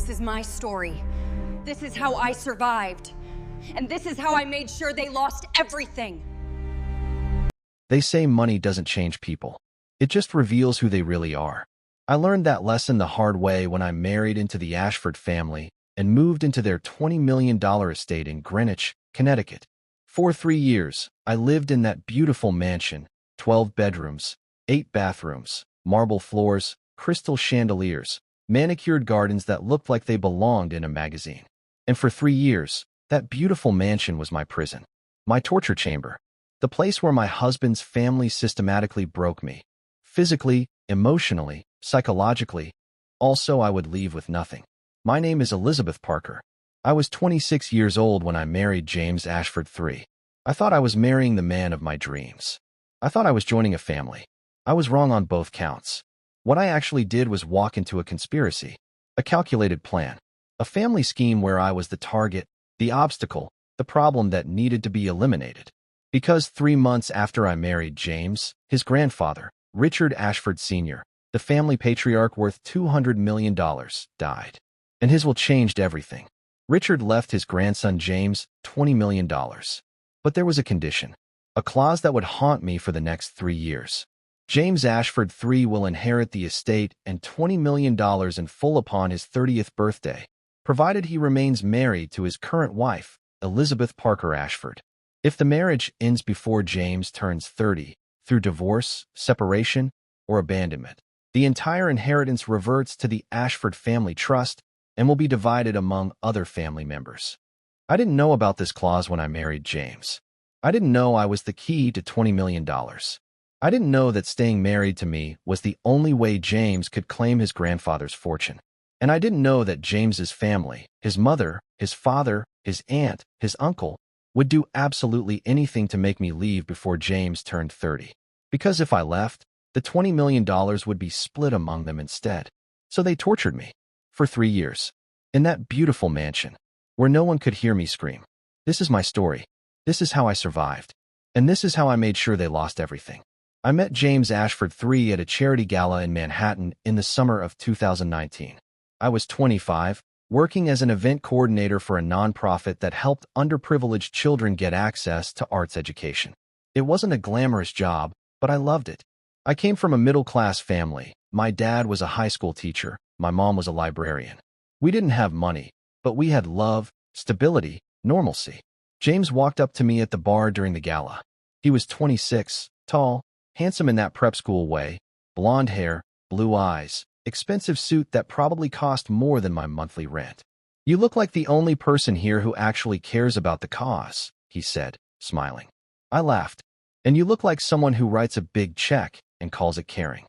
This is my story. This is how I survived. And this is how I made sure they lost everything. They say money doesn't change people. It just reveals who they really are. I learned that lesson the hard way when I married into the Ashford family and moved into their $20 million estate in Greenwich, Connecticut. For 3 years, I lived in that beautiful mansion, 12 bedrooms, 8 bathrooms, marble floors, crystal chandeliers, manicured gardens that looked like they belonged in a magazine. And for 3 years, that beautiful mansion was my prison, my torture chamber, the place where my husband's family systematically broke me, physically, emotionally, psychologically. Also, I would leave with nothing. My name is Elizabeth Parker. I was 26 years old when I married James Ashford III. I thought I was marrying the man of my dreams. I thought I was joining a family. I was wrong on both counts. What I actually did was walk into a conspiracy, a calculated plan, a family scheme where I was the target, the obstacle, the problem that needed to be eliminated. Because 3 months after I married James, his grandfather, Richard Ashford Sr., the family patriarch worth $200 million, died. And his will changed everything. Richard left his grandson James $20 million. But there was a condition, a clause that would haunt me for the next 3 years. James Ashford III will inherit the estate and $20 million in full upon his 30th birthday, provided he remains married to his current wife, Elizabeth Parker Ashford. If the marriage ends before James turns 30, through divorce, separation, or abandonment, the entire inheritance reverts to the Ashford family trust and will be divided among other family members. I didn't know about this clause when I married James. I didn't know I was the key to $20 million. I didn't know that staying married to me was the only way James could claim his grandfather's fortune. And I didn't know that James's family, his mother, his father, his aunt, his uncle, would do absolutely anything to make me leave before James turned 30. Because if I left, the $20 million would be split among them instead. So they tortured me. For 3 years. In that beautiful mansion, where no one could hear me scream. This is my story. This is how I survived. And this is how I made sure they lost everything. I met James Ashford III at a charity gala in Manhattan in the summer of 2019. I was 25, working as an event coordinator for a nonprofit that helped underprivileged children get access to arts education. It wasn't a glamorous job, but I loved it. I came from a middle-class family. My dad was a high school teacher. My mom was a librarian. We didn't have money, but we had love, stability, normalcy. James walked up to me at the bar during the gala. He was 26, tall, handsome in that prep school way, blonde hair, blue eyes, expensive suit that probably cost more than my monthly rent. "You look like the only person here who actually cares about the cause," he said, smiling. I laughed. "And you look like someone who writes a big check and calls it caring."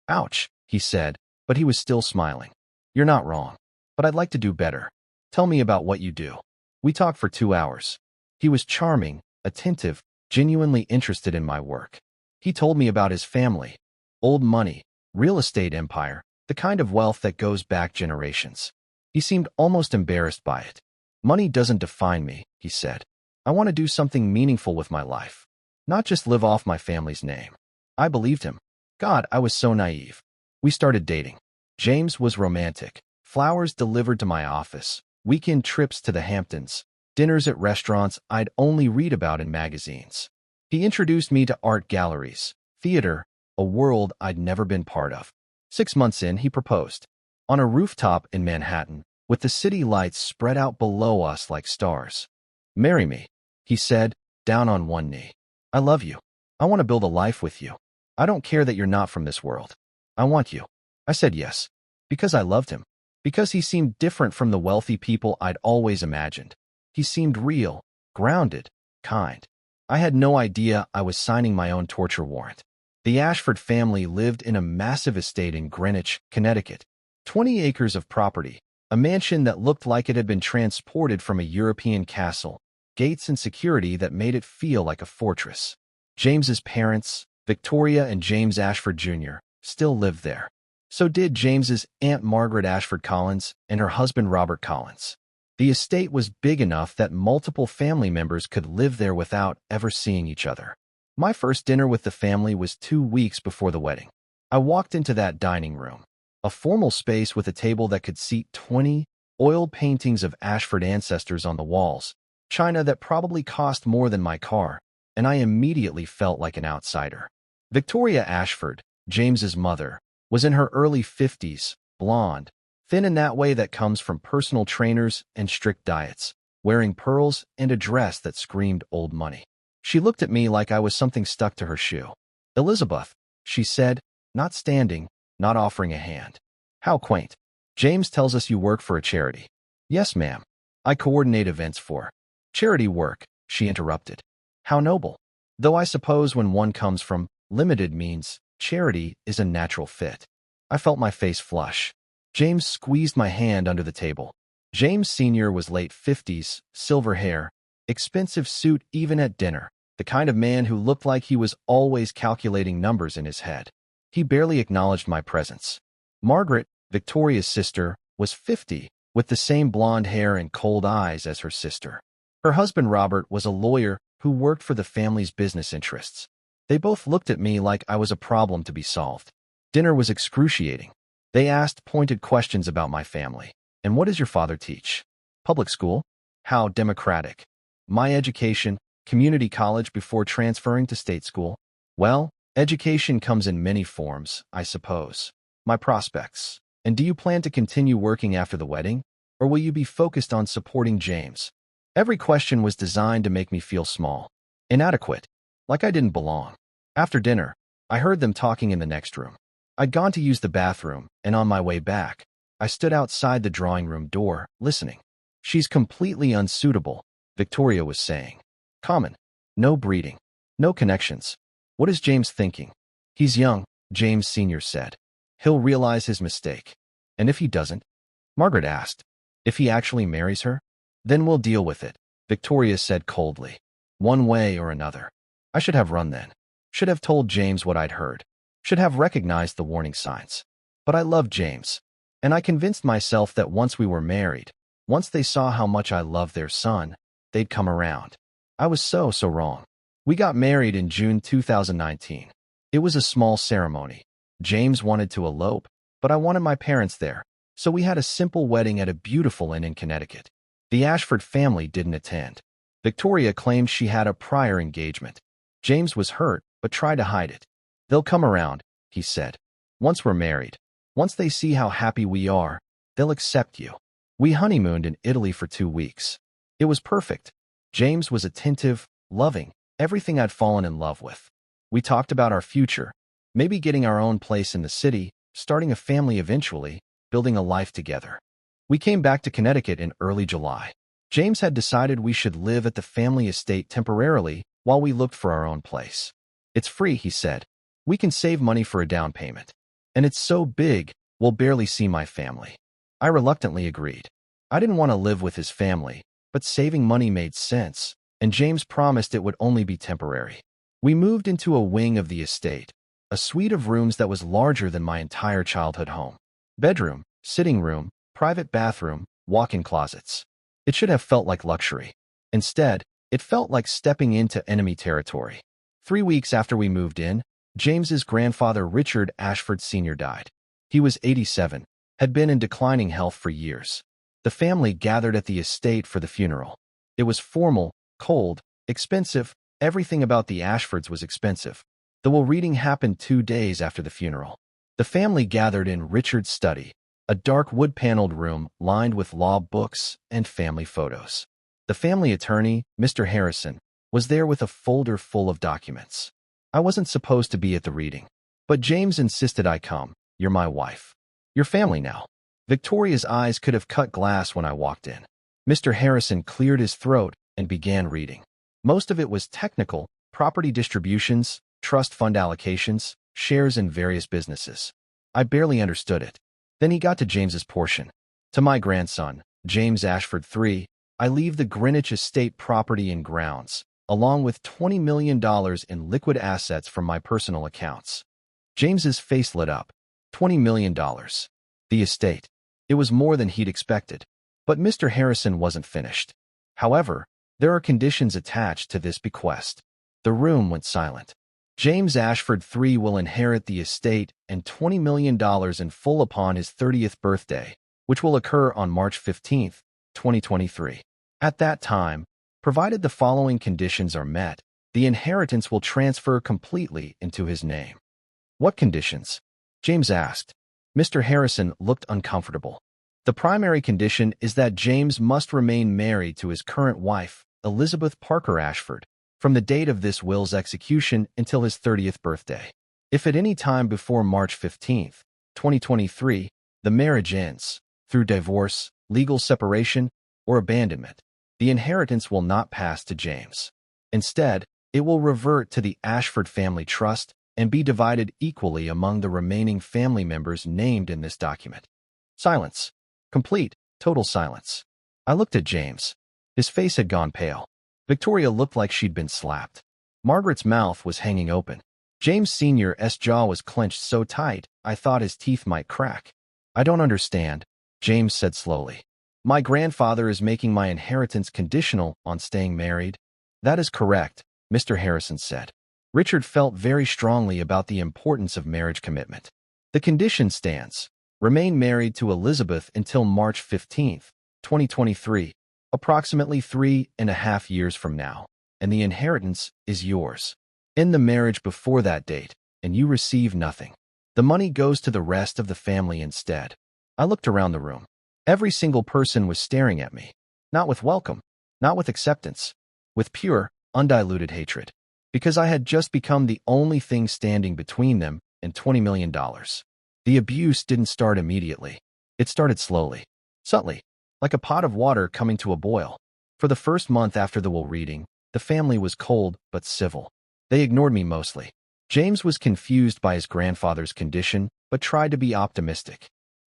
"Ouch," he said, but he was still smiling. "You're not wrong, but I'd like to do better. Tell me about what you do." We talked for 2 hours. He was charming, attentive, genuinely interested in my work. He told me about his family, old money, real estate empire, the kind of wealth that goes back generations. He seemed almost embarrassed by it. "Money doesn't define me," he said. "I want to do something meaningful with my life, not just live off my family's name." I believed him. God, I was so naive. We started dating. James was romantic. Flowers delivered to my office, weekend trips to the Hamptons, dinners at restaurants I'd only read about in magazines. He introduced me to art galleries, theater, a world I'd never been part of. 6 months in, he proposed. On a rooftop in Manhattan, with the city lights spread out below us like stars. "Marry me," he said, down on one knee. "I love you. I want to build a life with you. I don't care that you're not from this world. I want you." I said yes, because I loved him, because he seemed different from the wealthy people I'd always imagined. He seemed real, grounded, kind. I had no idea I was signing my own torture warrant. The Ashford family lived in a massive estate in Greenwich, Connecticut. 20 acres of property, a mansion that looked like it had been transported from a European castle, gates and security that made it feel like a fortress. James's parents, Victoria and James Ashford Jr., still lived there. So did James's Aunt Margaret Ashford Collins and her husband Robert Collins. The estate was big enough that multiple family members could live there without ever seeing each other. My first dinner with the family was 2 weeks before the wedding. I walked into that dining room, a formal space with a table that could seat 20, oil paintings of Ashford ancestors on the walls, china that probably cost more than my car, and I immediately felt like an outsider. Victoria Ashford, James's mother, was in her early 50s, blonde, thin in that way that comes from personal trainers and strict diets, wearing pearls and a dress that screamed old money. She looked at me like I was something stuck to her shoe. "Elizabeth," she said, not standing, not offering a hand. "How quaint. James tells us you work for a charity." "Yes, ma'am. I coordinate events for charity work," she interrupted. "How noble. Though I suppose when one comes from limited means, charity is a natural fit." I felt my face flush. James squeezed my hand under the table. James Sr. was late 50s, silver hair, expensive suit even at dinner, the kind of man who looked like he was always calculating numbers in his head. He barely acknowledged my presence. Margaret, Victoria's sister, was 50, with the same blonde hair and cold eyes as her sister. Her husband Robert was a lawyer who worked for the family's business interests. They both looked at me like I was a problem to be solved. Dinner was excruciating. They asked pointed questions about my family. "And what does your father teach?" "Public school." "How democratic." "My education, community college before transferring to state school." "Well, education comes in many forms, I suppose." "My prospects. And do you plan to continue working after the wedding? Or will you be focused on supporting James?" Every question was designed to make me feel small, inadequate, like I didn't belong. After dinner, I heard them talking in the next room. I'd gone to use the bathroom, and on my way back, I stood outside the drawing room door, listening. "She's completely unsuitable," Victoria was saying. "Common. No breeding. No connections. What is James thinking?" "He's young," James Sr. said. "He'll realize his mistake." "And if he doesn't?" Margaret asked. "If he actually marries her? Then we'll deal with it," Victoria said coldly. "One way or another." I should have run then. Should have told James what I'd heard. Should have recognized the warning signs. But I loved James. And I convinced myself that once we were married, once they saw how much I loved their son, they'd come around. I was so wrong. We got married in June 2019. It was a small ceremony. James wanted to elope, but I wanted my parents there, so we had a simple wedding at a beautiful inn in Connecticut. The Ashford family didn't attend. Victoria claimed she had a prior engagement. James was hurt, but tried to hide it. "They'll come around," he said. "Once we're married. Once they see how happy we are, they'll accept you." We honeymooned in Italy for 2 weeks. It was perfect. James was attentive, loving, everything I'd fallen in love with. We talked about our future, maybe getting our own place in the city, starting a family eventually, building a life together. We came back to Connecticut in early July. James had decided we should live at the family estate temporarily while we looked for our own place. "It's free," he said. "We can save money for a down payment. And it's so big, we'll barely see my family." I reluctantly agreed. I didn't want to live with his family, but saving money made sense, and James promised it would only be temporary. We moved into a wing of the estate, a suite of rooms that was larger than my entire childhood home. Bedroom, sitting room, private bathroom, walk-in closets. It should have felt like luxury. Instead, it felt like stepping into enemy territory. 3 weeks after we moved in, James's grandfather Richard Ashford Sr. died. He was 87, had been in declining health for years. The family gathered at the estate for the funeral. It was formal, cold, expensive. Everything about the Ashfords was expensive. The will reading happened 2 days after the funeral. The family gathered in Richard's study, a dark wood-paneled room lined with law books and family photos. The family attorney, Mr. Harrison, was there with a folder full of documents. I wasn't supposed to be at the reading, but James insisted I come. "You're my wife. Your family now." Victoria's eyes could have cut glass when I walked in. Mr. Harrison cleared his throat and began reading. Most of it was technical, property distributions, trust fund allocations, shares in various businesses. I barely understood it. Then he got to James's portion. "To my grandson, James Ashford III, I leave the Greenwich estate property and grounds, along with $20 million in liquid assets from my personal accounts." James's face lit up. $20 million. The estate. It was more than he'd expected. But Mr. Harrison wasn't finished. "However, there are conditions attached to this bequest." The room went silent. "James Ashford III will inherit the estate and $20 million in full upon his 30th birthday, which will occur on March 15th, 2023. At that time, provided the following conditions are met, the inheritance will transfer completely into his name. What conditions? James asked. Mr. Harrison looked uncomfortable. The primary condition is that James must remain married to his current wife, Elizabeth Parker Ashford, from the date of this will's execution until his 30th birthday. If at any time before March 15th, 2023, the marriage ends, through divorce, legal separation, or abandonment, the inheritance will not pass to James. Instead, it will revert to the Ashford family trust and be divided equally among the remaining family members named in this document. Silence. Complete, total silence. I looked at James. His face had gone pale. Victoria looked like she'd been slapped. Margaret's mouth was hanging open. James Sr.'s jaw was clenched so tight, I thought his teeth might crack. I don't understand, James said slowly. My grandfather is making my inheritance conditional on staying married. That is correct, Mr. Harrison said. Richard felt very strongly about the importance of marriage commitment. The condition stands. Remain married to Elizabeth until March 15th, 2023, approximately 3.5 years from now, and the inheritance is yours. End the marriage before that date, and you receive nothing. The money goes to the rest of the family instead. I looked around the room. Every single person was staring at me, not with welcome, not with acceptance, with pure, undiluted hatred, because I had just become the only thing standing between them and $20 million. The abuse didn't start immediately. It started slowly, subtly, like a pot of water coming to a boil. For the first month after the will reading, the family was cold but civil. They ignored me mostly. James was confused by his grandfather's condition, but tried to be optimistic.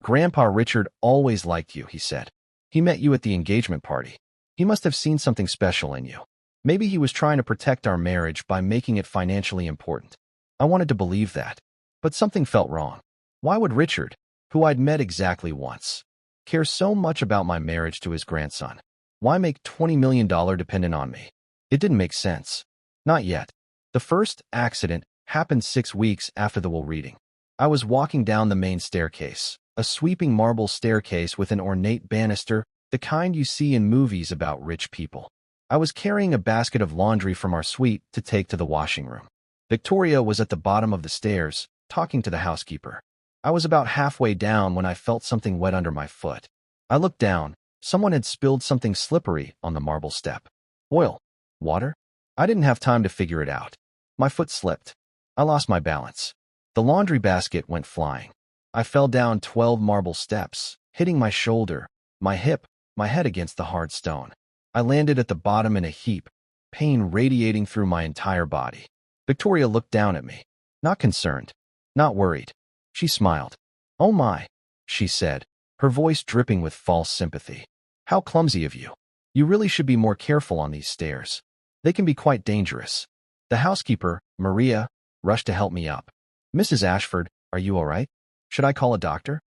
Grandpa Richard always liked you, he said. He met you at the engagement party. He must have seen something special in you. Maybe he was trying to protect our marriage by making it financially important. I wanted to believe that, but something felt wrong. Why would Richard, who I'd met exactly once, care so much about my marriage to his grandson? Why make $20 million dependent on me? It didn't make sense. Not yet. The first accident happened 6 weeks after the will reading. I was walking down the main staircase, a sweeping marble staircase with an ornate banister, the kind you see in movies about rich people. I was carrying a basket of laundry from our suite to take to the washing room. Victoria was at the bottom of the stairs, talking to the housekeeper. I was about halfway down when I felt something wet under my foot. I looked down. Someone had spilled something slippery on the marble step. Oil? Water? I didn't have time to figure it out. My foot slipped. I lost my balance. The laundry basket went flying. I fell down 12 marble steps, hitting my shoulder, my hip, my head against the hard stone. I landed at the bottom in a heap, pain radiating through my entire body. Victoria looked down at me. Not concerned. Not worried. She smiled. Oh my, she said, her voice dripping with false sympathy. How clumsy of you. You really should be more careful on these stairs. They can be quite dangerous. The housekeeper, Maria, rushed to help me up. Mrs. Ashford, are you all right? Should I call a doctor?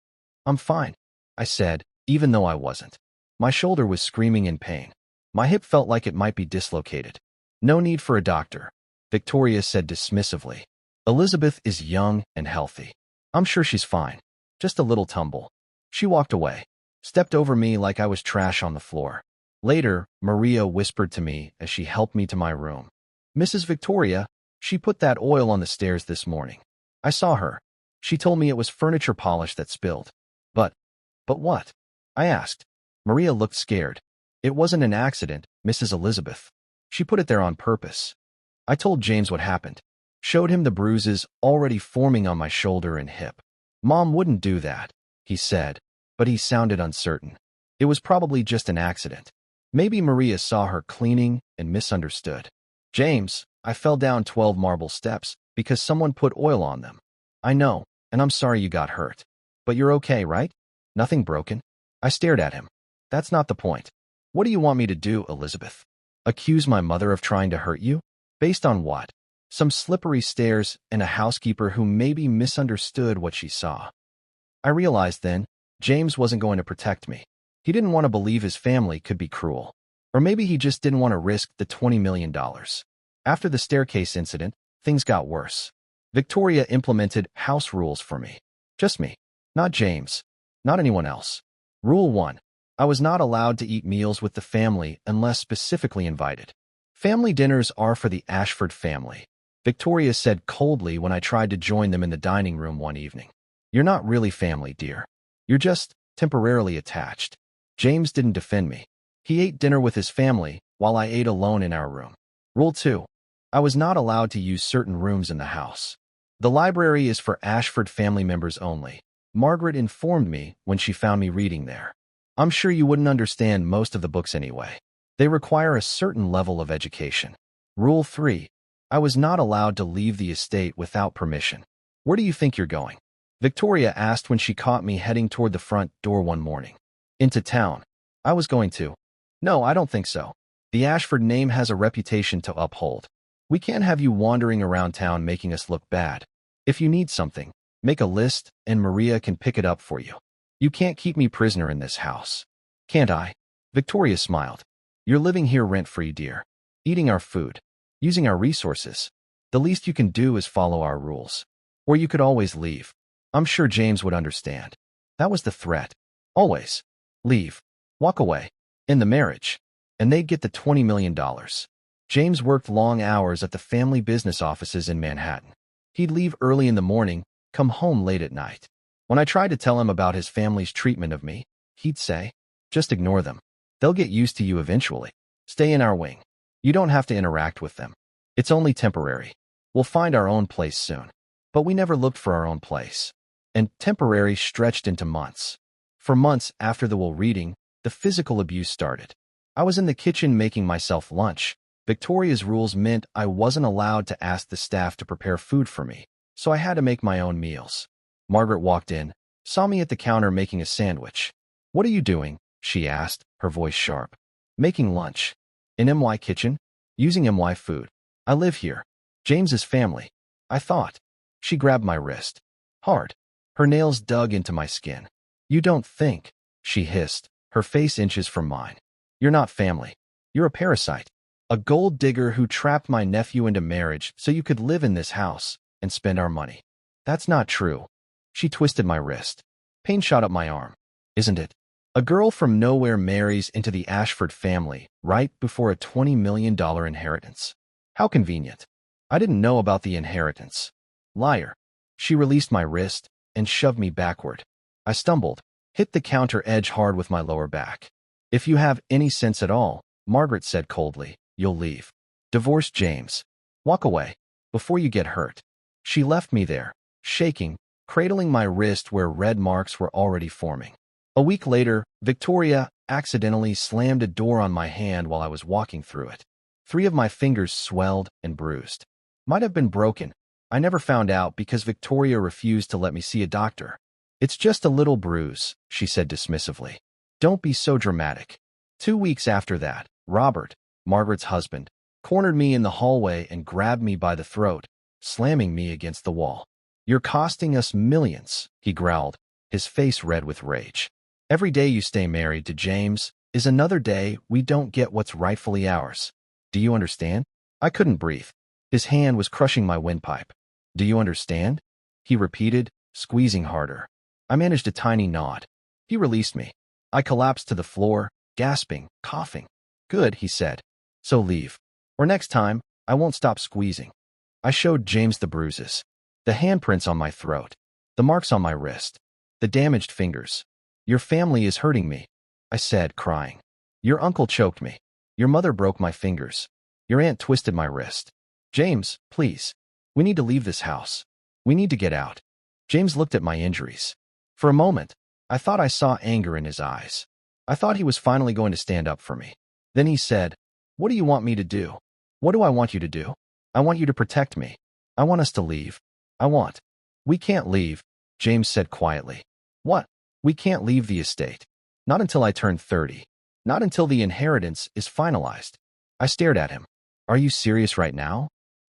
I'm fine, I said, even though I wasn't. My shoulder was screaming in pain. My hip felt like it might be dislocated. No need for a doctor, Victoria said dismissively. Elizabeth is young and healthy. I'm sure she's fine. Just a little tumble. She walked away, stepped over me like I was trash on the floor. Later, Maria whispered to me as she helped me to my room. Mrs. Victoria, she put that oil on the stairs this morning. I saw her. She told me it was furniture polish that spilled. But what? I asked. Maria looked scared. It wasn't an accident, Mrs. Elizabeth. She put it there on purpose. I told James what happened. Showed him the bruises already forming on my shoulder and hip. Mom wouldn't do that, he said, but he sounded uncertain. It was probably just an accident. Maybe Maria saw her cleaning and misunderstood. James, I fell down 12 marble steps because someone put oil on them. I know, and I'm sorry you got hurt. But you're okay, right? Nothing broken? I stared at him. That's not the point. What do you want me to do, Elizabeth? Accuse my mother of trying to hurt you? Based on what? Some slippery stairs and a housekeeper who maybe misunderstood what she saw. I realized then, James wasn't going to protect me. He didn't want to believe his family could be cruel. Or maybe he just didn't want to risk the $20 million. After the staircase incident, things got worse. Victoria implemented house rules for me. Just me. Not James. Not anyone else. Rule 1. I was not allowed to eat meals with the family unless specifically invited. Family dinners are for the Ashford family, Victoria said coldly when I tried to join them in the dining room one evening. You're not really family, dear. You're just temporarily attached. James didn't defend me. He ate dinner with his family while I ate alone in our room. Rule 2. I was not allowed to use certain rooms in the house. The library is for Ashford family members only, Margaret informed me when she found me reading there. I'm sure you wouldn't understand most of the books anyway. They require a certain level of education. Rule 3. I was not allowed to leave the estate without permission. Where do you think you're going? Victoria asked when she caught me heading toward the front door one morning. Into town. I was going to. No, I don't think so. The Ashford name has a reputation to uphold. We can't have you wandering around town making us look bad. If you need something, make a list and Maria can pick it up for you. You can't keep me prisoner in this house. Can't I? Victoria smiled. You're living here rent-free, dear. Eating our food. Using our resources. The least you can do is follow our rules. Or you could always leave. I'm sure James would understand. That was the threat. Always. Leave. Walk away. In the marriage. And they'd get the $20 million. James worked long hours at the family business offices in Manhattan. He'd leave early in the morning, come home late at night. When I tried to tell him about his family's treatment of me, he'd say, just ignore them. They'll get used to you eventually. Stay in our wing. You don't have to interact with them. It's only temporary. We'll find our own place soon. But we never looked for our own place. And temporary stretched into months. For months after the will reading, the physical abuse started. I was in the kitchen making myself lunch. Victoria's rules meant I wasn't allowed to ask the staff to prepare food for me, so I had to make my own meals. Margaret walked in, saw me at the counter making a sandwich. What are you doing? She asked, her voice sharp. Making lunch. In MY kitchen? Using MY food. I live here. James's family. I thought. She grabbed my wrist. Hard. Her nails dug into my skin. You don't think, she hissed, her face inches from mine. You're not family. You're a parasite. A gold digger who trapped my nephew into marriage so you could live in this house and spend our money. That's not true. She twisted my wrist. Pain shot up my arm. Isn't it? A girl from nowhere marries into the Ashford family right before a $20 million inheritance. How convenient. I didn't know about the inheritance. Liar. She released my wrist and shoved me backward. I stumbled, hit the counter edge hard with my lower back. If you have any sense at all, Margaret said coldly, you'll leave. Divorce James. Walk away, before you get hurt. She left me there, shaking, cradling my wrist where red marks were already forming. A week later, Victoria accidentally slammed a door on my hand while I was walking through it. 3 of my fingers swelled and bruised. Might have been broken. I never found out because Victoria refused to let me see a doctor. It's just a little bruise, she said dismissively. Don't be so dramatic. 2 weeks after that, Robert, Margaret's husband, cornered me in the hallway and grabbed me by the throat, slamming me against the wall. You're costing us millions, he growled, his face red with rage. Every day you stay married to James is another day we don't get what's rightfully ours. Do you understand? I couldn't breathe. His hand was crushing my windpipe. Do you understand? He repeated, squeezing harder. I managed a tiny nod. He released me. I collapsed to the floor, gasping, coughing. Good, he said. So leave. Or next time, I won't stop squeezing. I showed James the bruises. The handprints on my throat. The marks on my wrist. The damaged fingers. Your family is hurting me, I said, crying. Your uncle choked me. Your mother broke my fingers. Your aunt twisted my wrist. James, please. We need to leave this house. We need to get out. James looked at my injuries. For a moment, I thought I saw anger in his eyes. I thought he was finally going to stand up for me. Then he said, what do you want me to do? What do I want you to do? I want you to protect me. I want us to leave. We can't leave, James said quietly. What? We can't leave the estate. Not until I turn 30. Not until the inheritance is finalized. I stared at him. Are you serious right now?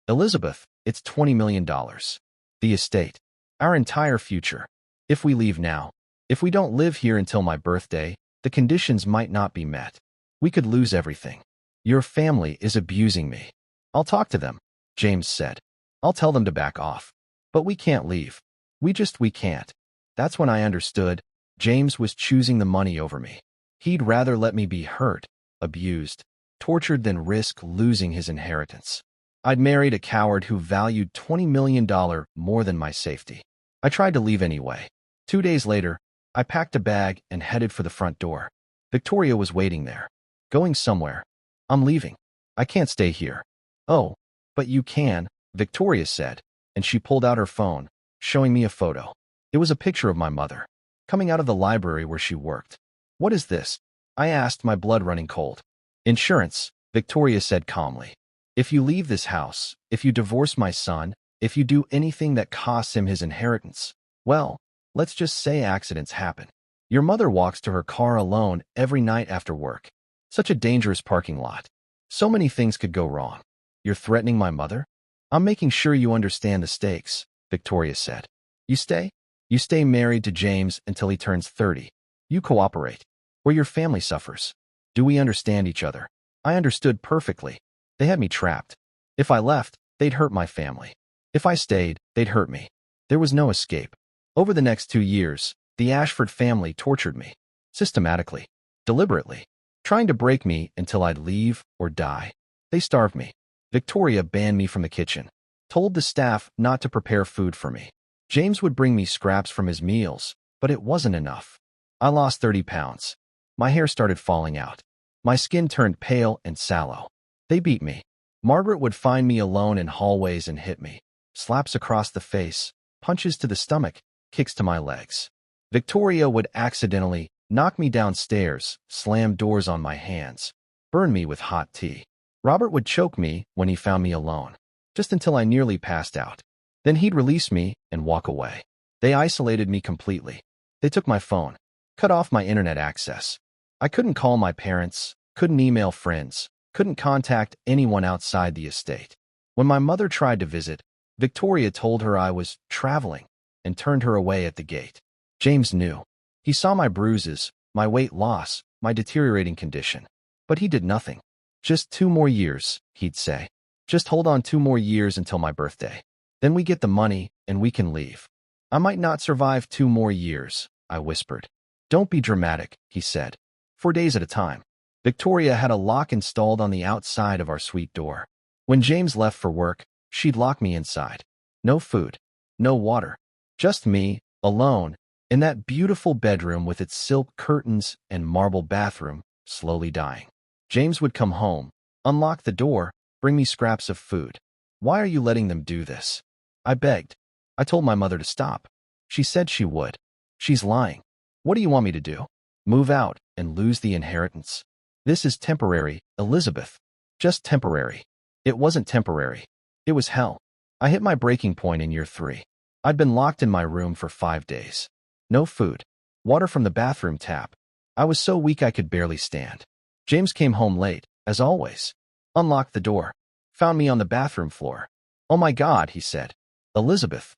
Elizabeth, it's $20 million. The estate. Our entire future. If we leave now, if we don't live here until my birthday, the conditions might not be met. We could lose everything. Your family is abusing me. I'll talk to them, James said. I'll tell them to back off. But we can't leave. We can't. That's when I understood. James was choosing the money over me. He'd rather let me be hurt, abused, tortured than risk losing his inheritance. I'd married a coward who valued $20 million more than my safety. I tried to leave anyway. 2 days later, I packed a bag and headed for the front door. Victoria was waiting there. Going somewhere. I'm leaving. I can't stay here. Oh, but you can, Victoria said, and she pulled out her phone, showing me a photo. It was a picture of my mother, coming out of the library where she worked. What is this? I asked, my blood running cold. Insurance, Victoria said calmly. If you leave this house, if you divorce my son, if you do anything that costs him his inheritance, well, let's just say accidents happen. Your mother walks to her car alone every night after work. Such a dangerous parking lot. So many things could go wrong. You're threatening my mother? I'm making sure you understand the stakes, Victoria said. You stay? You stay married to James until he turns 30. You cooperate. Or your family suffers. Do we understand each other? I understood perfectly. They had me trapped. If I left, they'd hurt my family. If I stayed, they'd hurt me. There was no escape. Over the next 2 years, the Ashford family tortured me. Systematically. Deliberately. Trying to break me until I'd leave or die. They starved me. Victoria banned me from the kitchen. Told the staff not to prepare food for me. James would bring me scraps from his meals, but it wasn't enough. I lost 30 pounds. My hair started falling out. My skin turned pale and sallow. They beat me. Margaret would find me alone in hallways and hit me. Slaps across the face, punches to the stomach, kicks to my legs. Victoria would accidentally knock me downstairs, slam doors on my hands, burn me with hot tea. Robert would choke me when he found me alone, just until I nearly passed out. Then he'd release me and walk away. They isolated me completely. They took my phone, cut off my internet access. I couldn't call my parents, couldn't email friends, couldn't contact anyone outside the estate. When my mother tried to visit, Victoria told her I was traveling and turned her away at the gate. James knew. He saw my bruises, my weight loss, my deteriorating condition. But he did nothing. Just 2 more years, he'd say. Just hold on 2 more years until my birthday. Then we get the money and we can leave. I might not survive 2 more years, I whispered. Don't be dramatic, he said. 4 days at a time. Victoria had a lock installed on the outside of our suite door. When James left for work, she'd lock me inside. No food, no water. Just me, alone, in that beautiful bedroom with its silk curtains and marble bathroom, slowly dying. James would come home, unlock the door, bring me scraps of food. Why are you letting them do this? I begged. I told my mother to stop. She said she would. She's lying. What do you want me to do? Move out and lose the inheritance? This is temporary, Elizabeth. Just temporary. It wasn't temporary. It was hell. I hit my breaking point in year 3. I'd been locked in my room for 5 days. No food. Water from the bathroom tap. I was so weak I could barely stand. James came home late, as always. Unlocked the door. Found me on the bathroom floor. Oh my God, he said. Elizabeth.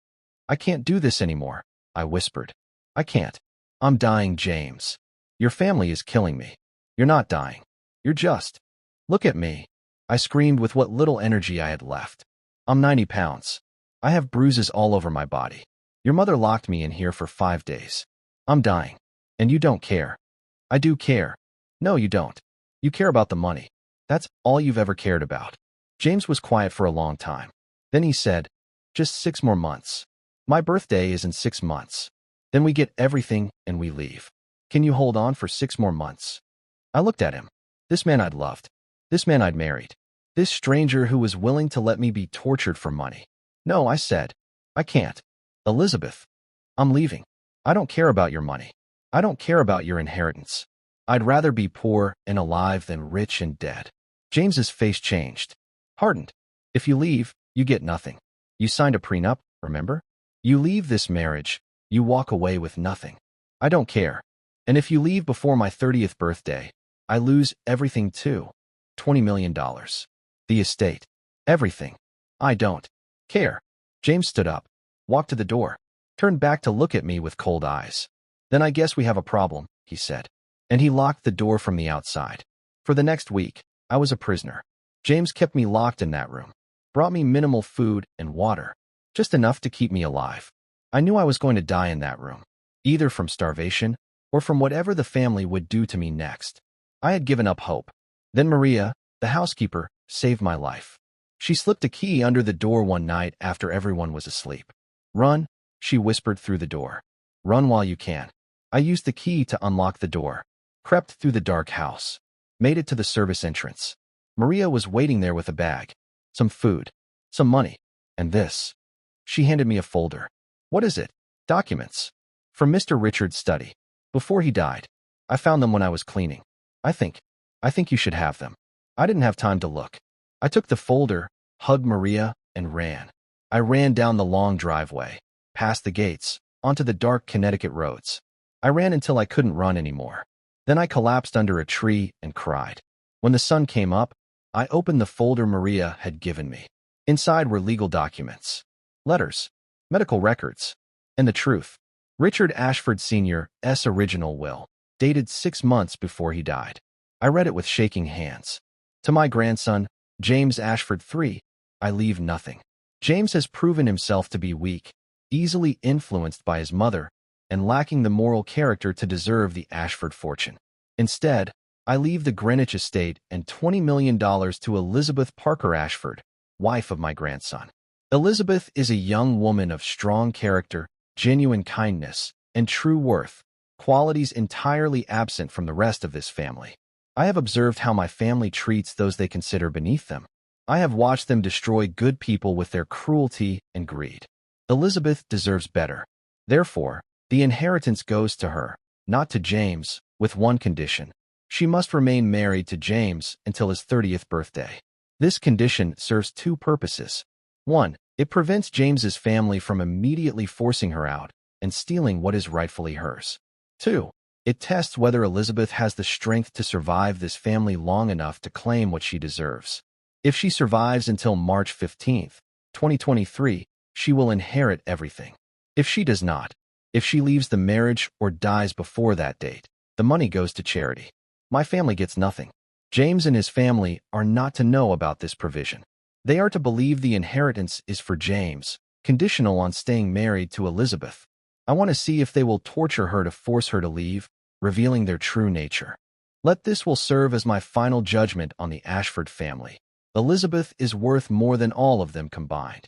I can't do this anymore, I whispered. I can't. I'm dying, James. Your family is killing me. You're not dying. You're just. Look at me. I screamed with what little energy I had left. I'm 90 pounds. I have bruises all over my body. Your mother locked me in here for 5 days. I'm dying. And you don't care. I do care. No, you don't. You care about the money. That's all you've ever cared about. James was quiet for a long time. Then he said, just 6 more months. My birthday is in 6 months. Then we get everything and we leave. Can you hold on for 6 more months? I looked at him. This man I'd loved. This man I'd married. This stranger who was willing to let me be tortured for money. No, I said. I can't. Elizabeth. I'm leaving. I don't care about your money. I don't care about your inheritance. I'd rather be poor and alive than rich and dead. James's face changed. Hardened. If you leave, you get nothing. You signed a prenup, remember? You leave this marriage, you walk away with nothing. I don't care. And if you leave before my 30th birthday, I lose everything too. $20 million. The estate. Everything. I don't care. James stood up, walked to the door, turned back to look at me with cold eyes. Then I guess we have a problem, he said. And he locked the door from the outside. For the next week, I was a prisoner. James kept me locked in that room, brought me minimal food and water, just enough to keep me alive. I knew I was going to die in that room, either from starvation or from whatever the family would do to me next. I had given up hope. Then Maria, the housekeeper, saved my life. She slipped a key under the door one night after everyone was asleep. "Run," she whispered through the door. "Run while you can." I used the key to unlock the door, crept through the dark house, made it to the service entrance. Maria was waiting there with a bag, some food, some money, and this. She handed me a folder. "What is it?" "Documents. From Mr. Richard's study. Before he died. I found them when I was cleaning. I think you should have them." I didn't have time to look. I took the folder, hugged Maria, and ran. I ran down the long driveway, past the gates, onto the dark Connecticut roads. I ran until I couldn't run anymore. Then I collapsed under a tree and cried. When the sun came up, I opened the folder Maria had given me. Inside were legal documents, letters, medical records, and the truth. Richard Ashford Sr.'s original will, dated 6 months before he died. I read it with shaking hands. "To my grandson, James Ashford III, I leave nothing. James has proven himself to be weak, easily influenced by his mother, and lacking the moral character to deserve the Ashford fortune. Instead, I leave the Greenwich estate and $20 million to Elizabeth Parker Ashford, wife of my grandson. Elizabeth is a young woman of strong character, genuine kindness, and true worth, qualities entirely absent from the rest of this family. I have observed how my family treats those they consider beneath them. I have watched them destroy good people with their cruelty and greed. Elizabeth deserves better. Therefore, the inheritance goes to her, not to James, with one condition. She must remain married to James until his 30th birthday. This condition serves 2 purposes. 1. It prevents James's family from immediately forcing her out and stealing what is rightfully hers. 2. It tests whether Elizabeth has the strength to survive this family long enough to claim what she deserves. If she survives until March 15, 2023, she will inherit everything. If she does not, if she leaves the marriage or dies before that date, the money goes to charity. My family gets nothing. James and his family are not to know about this provision. They are to believe the inheritance is for James, conditional on staying married to Elizabeth. I want to see if they will torture her to force her to leave, revealing their true nature. Let this will serve as my final judgment on the Ashford family. Elizabeth is worth more than all of them combined.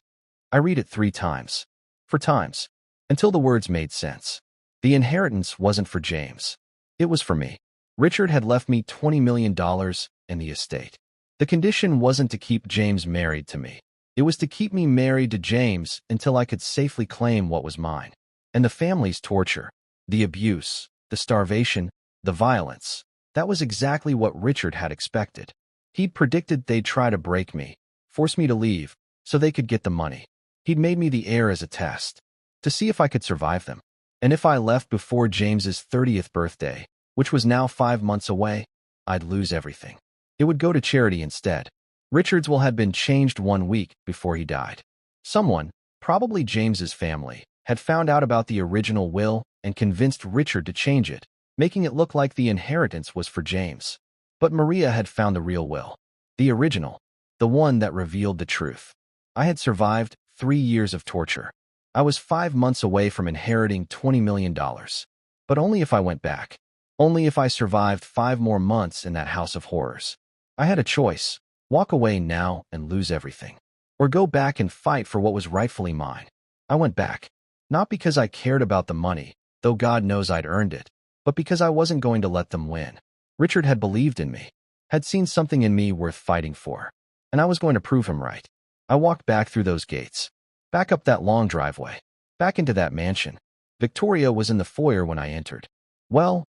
I read it 3 times. 4 times. Until the words made sense. The inheritance wasn't for James. It was for me. Richard had left me $20 million and the estate. The condition wasn't to keep James married to me. It was to keep me married to James until I could safely claim what was mine. And the family's torture, the abuse, the starvation, the violence, that was exactly what Richard had expected. He'd predicted they'd try to break me, force me to leave, so they could get the money. He'd made me the heir as a test, to see if I could survive them. And if I left before James's 30th birthday, which was now 5 months away, I'd lose everything. It would go to charity instead. Richard's will had been changed 1 week before he died. Someone, probably James's family, had found out about the original will and convinced Richard to change it, making it look like the inheritance was for James. But Maria had found the real will, the original, the one that revealed the truth. I had survived 3 years of torture. I was 5 months away from inheriting $20 million. But only if I went back. Only if I survived 5 more months in that house of horrors. I had a choice: walk away now and lose everything, or go back and fight for what was rightfully mine. I went back, not because I cared about the money, though God knows I'd earned it, but because I wasn't going to let them win. Richard had believed in me, had seen something in me worth fighting for, and I was going to prove him right. I walked back through those gates, back up that long driveway, back into that mansion. Victoria was in the foyer when I entered. Well,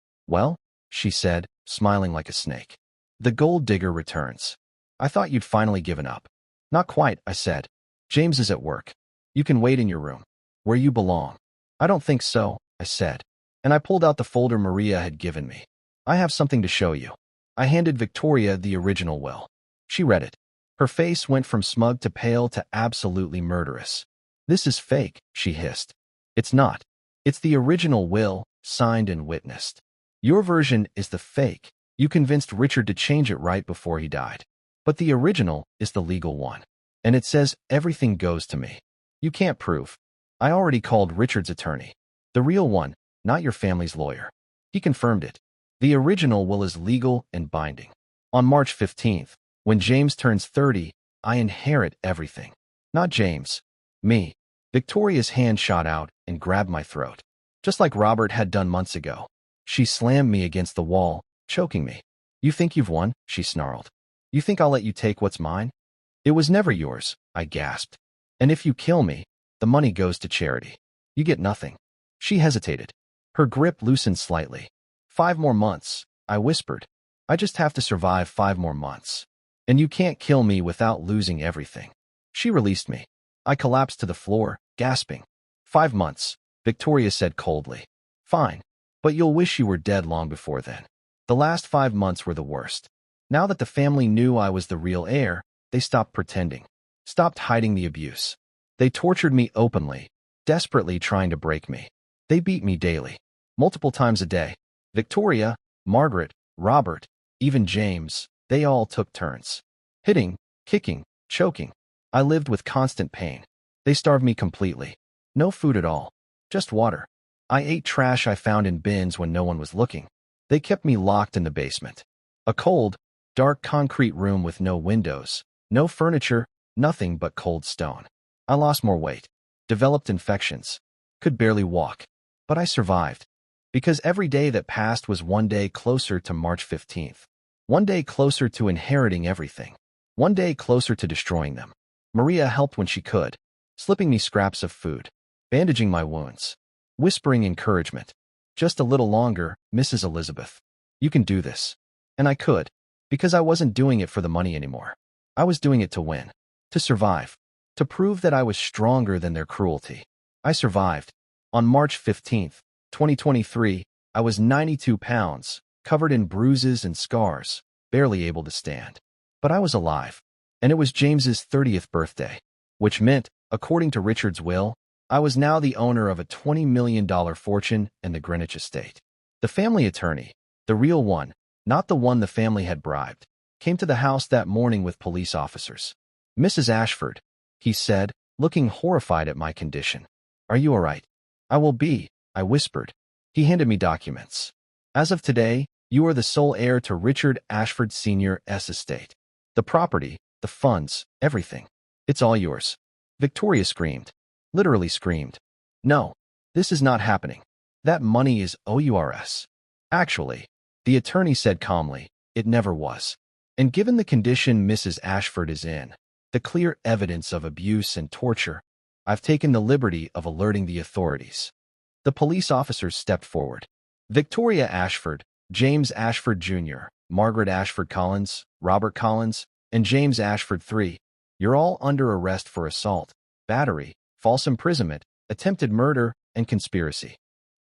she said, smiling like a snake. "The gold digger returns. I thought you'd finally given up." "Not quite," I said. "James is at work. You can wait in your room, where you belong." "I don't think so," I said, and I pulled out the folder Maria had given me. "I have something to show you." I handed Victoria the original will. She read it. Her face went from smug to pale to absolutely murderous. "This is fake," she hissed. "It's not. It's the original will, signed and witnessed. Your version is the fake. You convinced Richard to change it right before he died. But the original is the legal one. And it says everything goes to me. You can't prove. I already called Richard's attorney. The real one, not your family's lawyer. He confirmed it. The original will is legal and binding. On March 15th, when James turns 30, I inherit everything. Not James. Me. Victoria's hand shot out and grabbed my throat. Just like Robert had done months ago. She slammed me against the wall, choking me. You think you've won? She snarled. You think I'll let you take what's mine? It was never yours, I gasped. And if you kill me, the money goes to charity. You get nothing. She hesitated. Her grip loosened slightly. 5 more months, I whispered. I just have to survive 5 more months. And you can't kill me without losing everything. She released me. I collapsed to the floor, gasping. 5 months, Victoria said coldly. Fine. But you'll wish you were dead long before then. The last 5 months were the worst. Now that the family knew I was the real heir, they stopped pretending, stopped hiding the abuse. They tortured me openly, desperately trying to break me. They beat me daily, multiple times a day. Victoria, Margaret, Robert, even James, they all took turns. Hitting, kicking, choking. I lived with constant pain. They starved me completely. No food at all. Just water. I ate trash I found in bins when no one was looking. They kept me locked in the basement. A cold, dark concrete room with no windows, no furniture, nothing but cold stone. I lost more weight, developed infections, could barely walk. But I survived. Because every day that passed was one day closer to March 15th. One day closer to inheriting everything. One day closer to destroying them. Maria helped when she could, slipping me scraps of food, bandaging my wounds, whispering encouragement. Just a little longer, Mrs. Elizabeth. You can do this. And I could, because I wasn't doing it for the money anymore. I was doing it to win, to survive, to prove that I was stronger than their cruelty. I survived. On March 15th, 2023, I was 92 pounds, covered in bruises and scars, barely able to stand. But I was alive. And it was James's 30th birthday, which meant, according to Richard's will, I was now the owner of a $20 million fortune in the Greenwich estate. The family attorney, the real one, not the one the family had bribed, came to the house that morning with police officers. Mrs. Ashford, he said, looking horrified at my condition. Are you all right? I will be, I whispered. He handed me documents. As of today, you are the sole heir to Richard Ashford Sr.'s estate. The property, the funds, everything. It's all yours. Victoria screamed. Literally screamed. No, this is not happening. That money is OURS. Actually, the attorney said calmly, it never was. And given the condition Mrs. Ashford is in, the clear evidence of abuse and torture, I've taken the liberty of alerting the authorities. The police officers stepped forward. Victoria Ashford, James Ashford Jr., Margaret Ashford Collins, Robert Collins, and James Ashford III, you're all under arrest for assault, battery, false imprisonment, attempted murder, and conspiracy.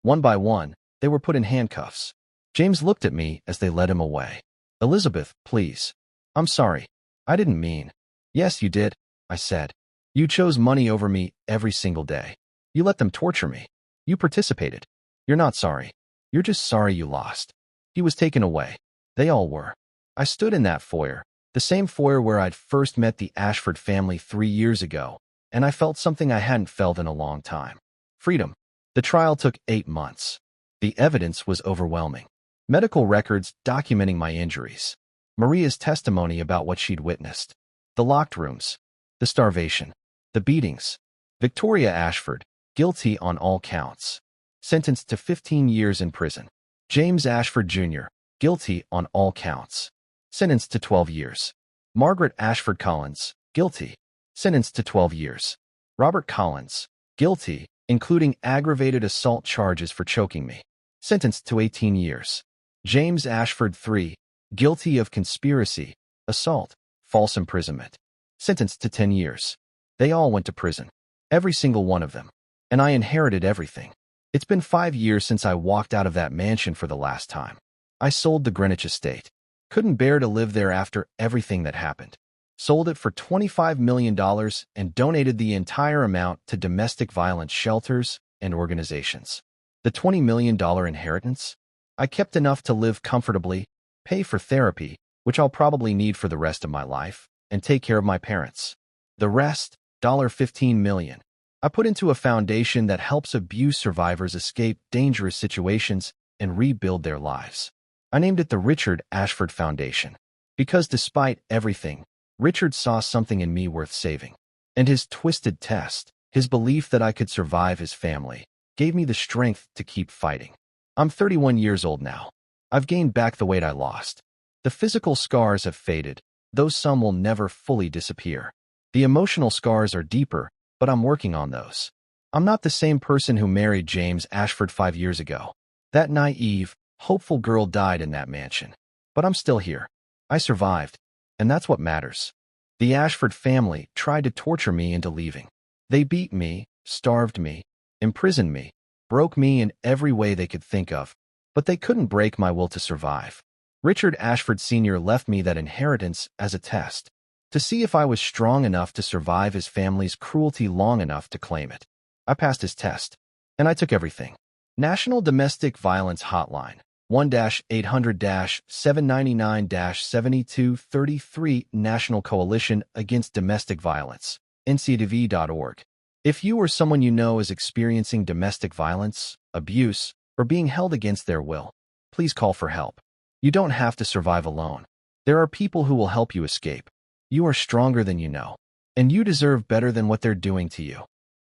One by one, they were put in handcuffs. James looked at me as they led him away. Elizabeth, please. I'm sorry. I didn't mean. Yes, you did, I said. You chose money over me every single day. You let them torture me. You participated. You're not sorry. You're just sorry you lost. He was taken away. They all were. I stood in that foyer, the same foyer where I'd first met the Ashford family 3 years ago, and I felt something I hadn't felt in a long time. Freedom. The trial took 8 months. The evidence was overwhelming. Medical records documenting my injuries. Maria's testimony about what she'd witnessed. The locked rooms. The starvation. The beatings. Victoria Ashford, guilty on all counts. Sentenced to 15 years in prison. James Ashford Jr., guilty on all counts. Sentenced to 12 years. Margaret Ashford Collins, guilty. Sentenced to 12 years. Robert Collins, guilty, including aggravated assault charges for choking me. Sentenced to 18 years. James Ashford III, guilty of conspiracy, assault, false imprisonment. Sentenced to 10 years. They all went to prison. Every single one of them. And I inherited everything. It's been 5 years since I walked out of that mansion for the last time. I sold the Greenwich estate. Couldn't bear to live there after everything that happened. Sold it for $25 million and donated the entire amount to domestic violence shelters and organizations. The $20 million inheritance? I kept enough to live comfortably, pay for therapy, which I'll probably need for the rest of my life, and take care of my parents. The rest, $15 million, I put into a foundation that helps abuse survivors escape dangerous situations and rebuild their lives. I named it the Richard Ashford Foundation because despite everything, Richard saw something in me worth saving. And his twisted test, his belief that I could survive his family, gave me the strength to keep fighting. I'm 31 years old now. I've gained back the weight I lost. The physical scars have faded, though some will never fully disappear. The emotional scars are deeper, but I'm working on those. I'm not the same person who married James Ashford 5 years ago. That naive, hopeful girl died in that mansion. But I'm still here. I survived, and that's what matters. The Ashford family tried to torture me into leaving. They beat me, starved me, imprisoned me, broke me in every way they could think of, but they couldn't break my will to survive. Richard Ashford Sr. left me that inheritance as a test, to see if I was strong enough to survive his family's cruelty long enough to claim it. I passed his test, and I took everything. National Domestic Violence Hotline, 1-800-799-7233 National Coalition Against Domestic Violence, ncdv.org. If you or someone you know is experiencing domestic violence, abuse, or being held against their will, please call for help. You don't have to survive alone. There are people who will help you escape. You are stronger than you know, and you deserve better than what they're doing to you.